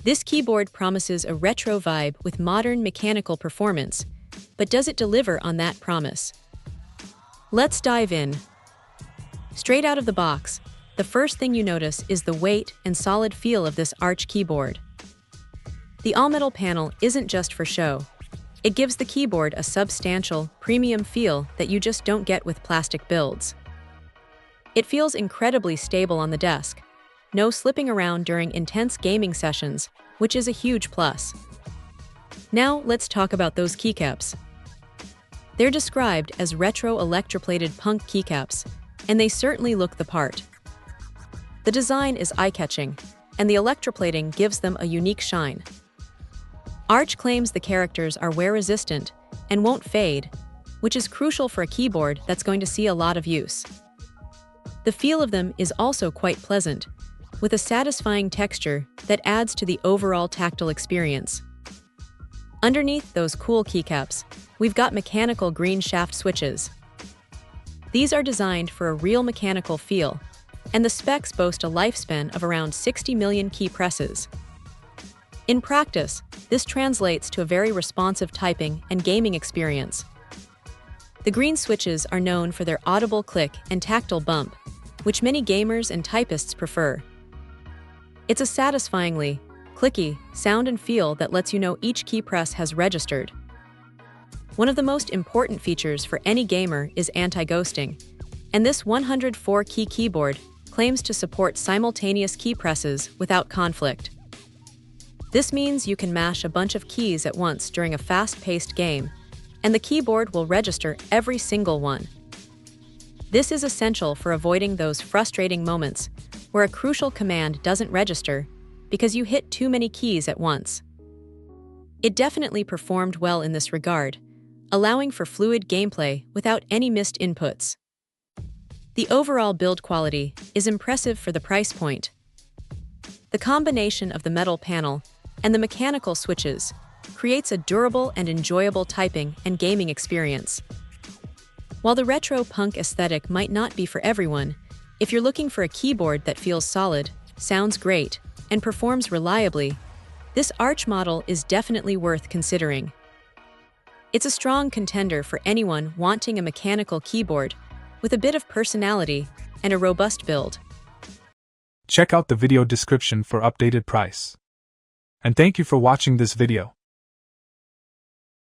This keyboard promises a retro vibe with modern mechanical performance, but does it deliver on that promise? Let's dive in. Straight out of the box, the first thing you notice is the weight and solid feel of this Arch keyboard. The all-metal panel isn't just for show. It gives the keyboard a substantial, premium feel that you just don't get with plastic builds. It feels incredibly stable on the desk. No slipping around during intense gaming sessions, which is a huge plus. Now let's talk about those keycaps. They're described as retro electroplated punk keycaps, and they certainly look the part. The design is eye-catching, and the electroplating gives them a unique shine. Arch claims the characters are wear-resistant and won't fade, which is crucial for a keyboard that's going to see a lot of use. The feel of them is also quite pleasant, with a satisfying texture that adds to the overall tactile experience. Underneath those cool keycaps, we've got mechanical green shaft switches. These are designed for a real mechanical feel, and the specs boast a lifespan of around 60 million key presses. In practice, this translates to a very responsive typing and gaming experience. The green switches are known for their audible click and tactile bump, which many gamers and typists prefer. It's a satisfyingly clicky sound and feel that lets you know each key press has registered. One of the most important features for any gamer is anti-ghosting, and this 104-key keyboard claims to support simultaneous key presses without conflict. This means you can mash a bunch of keys at once during a fast-paced game, and the keyboard will register every single one. This is essential for avoiding those frustrating moments where a crucial command doesn't register because you hit too many keys at once. It definitely performed well in this regard, allowing for fluid gameplay without any missed inputs. The overall build quality is impressive for the price point. The combination of the metal panel and the mechanical switches creates a durable and enjoyable typing and gaming experience. While the retro punk aesthetic might not be for everyone, if you're looking for a keyboard that feels solid, sounds great, and performs reliably, this Arch model is definitely worth considering. It's a strong contender for anyone wanting a mechanical keyboard with a bit of personality and a robust build. Check out the video description for updated price. And thank you for watching this video.